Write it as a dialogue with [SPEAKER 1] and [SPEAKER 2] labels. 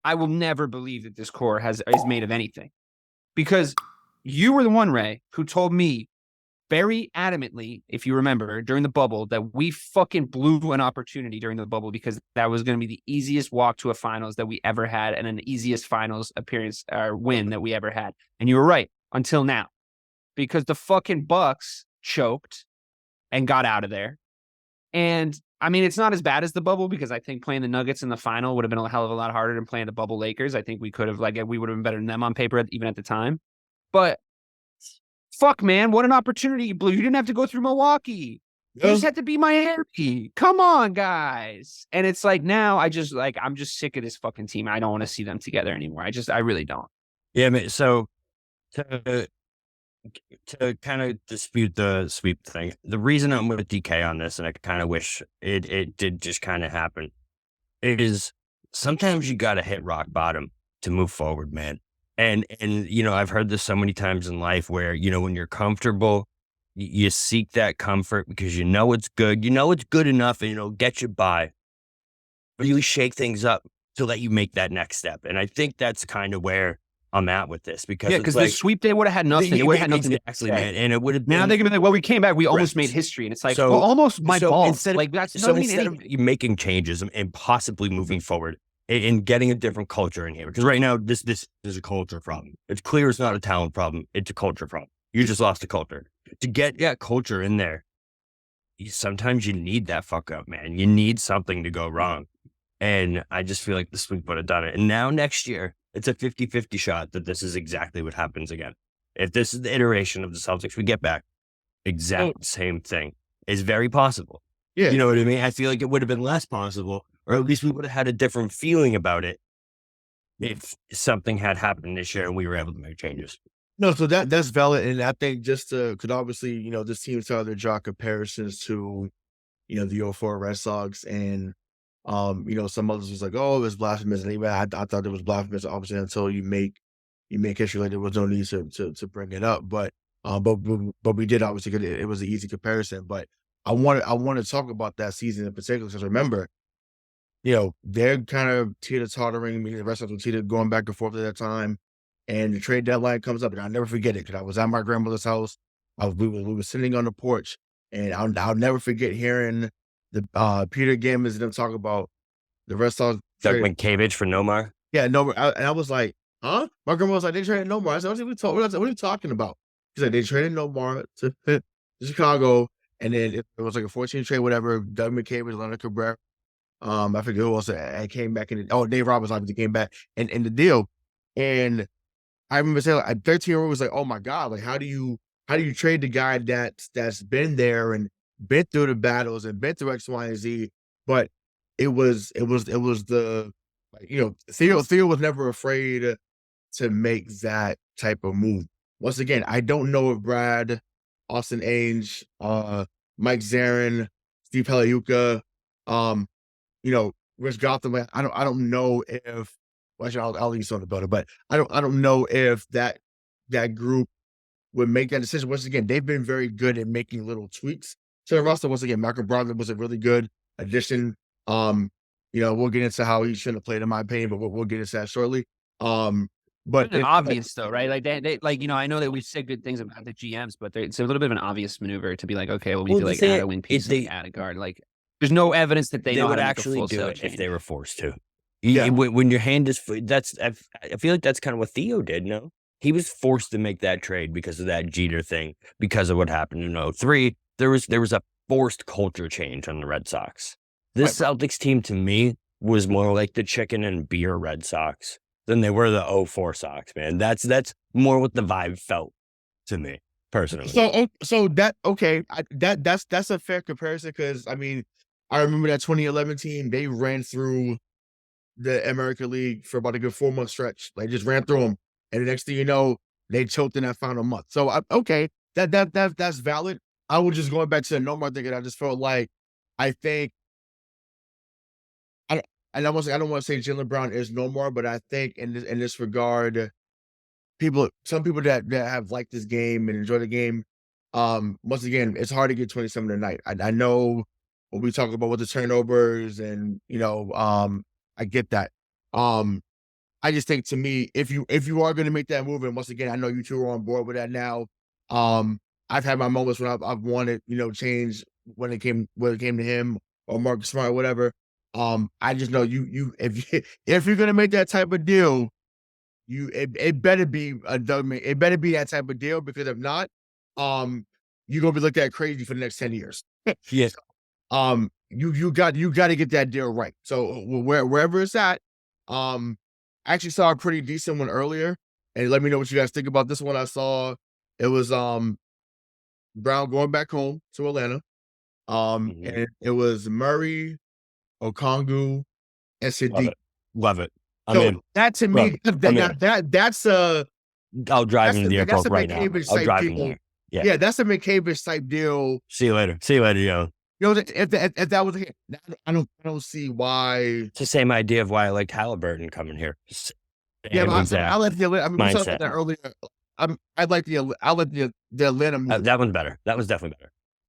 [SPEAKER 1] I will never believe that this core is made of anything. Because you were the one, Ray, who told me very adamantly, if you remember, during the bubble, that we fucking blew an opportunity during the bubble because that was going to be the easiest walk to a finals that we ever had and an easiest finals appearance or win that we ever had. And you were right until now, because the fucking Bucks choked and got out of there. And I mean, it's not as bad as the bubble because I think playing the Nuggets in the final would have been a hell of a lot harder than playing the bubble Lakers. I think we could have, we would have been better than them on paper, even at the time. But fuck, man, what an opportunity you blew. You didn't have to go through Milwaukee. You just had to be Miami. Come on, guys. And it's like now I'm just sick of this fucking team. I don't want to see them together anymore. I really don't.
[SPEAKER 2] Yeah, man. So to kind of dispute the sweep thing, the reason I'm with DK on this, and I kind of wish it did just kind of happen, is sometimes you got to hit rock bottom to move forward, man. And I've heard this so many times in life where, when you're comfortable, you seek that comfort because it's good. It's good enough and it'll get you by. But you shake things up to let you make that next step. And I think that's kind of where I'm at with this because
[SPEAKER 1] the sweep day would have had nothing. It would have had nothing
[SPEAKER 2] exactly, man. And it would have
[SPEAKER 1] been. Now they're gonna be like, well, we came back, we almost made history, and it's like, almost my fault. Instead
[SPEAKER 2] of making changes and possibly moving forward and getting a different culture in here, because right now this is a culture problem. It's clear it's not a talent problem; it's a culture problem. You just lost the culture. To get that culture in there, sometimes you need that fuck up, man. You need something to go wrong, and I just feel like the sweep would have done it. And now next year, it's a 50-50 shot that this is exactly what happens again. If this is the iteration of the Celtics we get back, exact same thing is very possible. Yeah. You know what I mean? I feel like it would have been less possible, or at least we would have had a different feeling about it if something had happened this year and we were able to make changes.
[SPEAKER 3] No, so that's valid. And I think just because obviously, this team started to draw comparisons to, the 04 Red Sox and, some others was like, oh, it's blasphemous. And even I thought it was blasphemous, obviously, until you make history. Like there was no need to bring it up. But we did obviously because it was an easy comparison. But I want to talk about that season in particular because remember, they're kind of teeter-tottering. The rest of them going back and forth at that time. And the trade deadline comes up, and I'll never forget it because I was at my grandmother's house. We were sitting on the porch, and I'll never forget hearing the Peter Gammons and them talk about the rest of
[SPEAKER 2] Doug McCabbage for Nomar.
[SPEAKER 3] Yeah, Nomar. And I was like, huh? My grandma was like, they traded Nomar. I said, what are you talking about? She's like, they traded Nomar to Chicago, and then it was like a 14 trade, whatever. Doug McCabbage, Leonard Cabrera. I forget who else. I came back Dave Roberts obviously came back and the deal. And I remember saying, like, 13-year-old was like, oh my God, like how do you trade the guy that's been there and been through the battles and been through X, Y, and Z? But it was the Theo was never afraid to make that type of move. Once again, I don't know if Brad, Austin Ainge, Mike Zarin, Steve Peliuca, Rich Gotham. I don't know if. Well, actually, I'll leave some on the building, but I don't know if that group would make that decision. Once again, they've been very good at making little tweaks to the roster. Once again, Malcolm Brogdon was a really good addition. We'll get into how he shouldn't have played in my opinion, but we'll get into that shortly. But
[SPEAKER 1] it's obvious though, right? Like they I know that we said good things about the GMs, but it's a little bit of an obvious maneuver to be like, okay, well, we need to add a wing piece, add a guard. Like, there's no evidence that they
[SPEAKER 2] would actually do it if they were forced to. Yeah. When your hand is, I feel like that's kind of what Theo did. No, he was forced to make that trade because of that Jeter thing, because of what happened in 03. There was a forced culture change on the Red Sox. This Celtics team to me was more like the chicken and beer Red Sox than they were the 04 Sox, man. That's more what the vibe felt to me personally.
[SPEAKER 3] So that's a fair comparison because I mean, I remember that 2011 team, they ran through the American League for about a good 4-month stretch. They just ran through them, and the next thing you know, they choked in that final month. So that's valid. I was just going back to the Nomar thing, and I just felt like I don't want to say Jaylen Brown is Nomar, but I think in this regard, some people that have liked this game and enjoy the game. Once again, it's hard to get 27 tonight. I know when we talk about what the turnovers and I get that. I just think, to me, if you are going to make that move, and once again, I know you two are on board with that now. I've had my moments when I've wanted, change when it came to him or Marcus Smart or whatever. I just know if you're going to make that type of deal, it better be it better be that type of deal, because if not, you're gonna be looked at crazy for the next 10 years.
[SPEAKER 2] Yes.
[SPEAKER 3] You got to get that deal right. So wherever it's at, I actually saw a pretty decent one earlier, and let me know what you guys think about this one. I saw it was Brown going back home to Atlanta. And it was Murray, Okongwu, and Sadiq.
[SPEAKER 2] Love it.
[SPEAKER 3] That to me, that's
[SPEAKER 2] I'll drive into the
[SPEAKER 3] that's
[SPEAKER 2] airport
[SPEAKER 3] a
[SPEAKER 2] right now.
[SPEAKER 3] McCavish
[SPEAKER 2] I'll
[SPEAKER 3] type
[SPEAKER 2] drive in
[SPEAKER 3] deal.
[SPEAKER 2] there. Yeah.
[SPEAKER 3] Yeah, that's a McCavish type deal.
[SPEAKER 2] See you later. See you later, yo.
[SPEAKER 3] If that was the case, I don't see why.
[SPEAKER 2] It's the same idea of why I liked Halliburton coming here.
[SPEAKER 3] Yeah, but I like the. I mean, we talked
[SPEAKER 2] Mindset.
[SPEAKER 3] about that earlier. I like the Atlanta move.
[SPEAKER 2] That one's better. That was definitely better.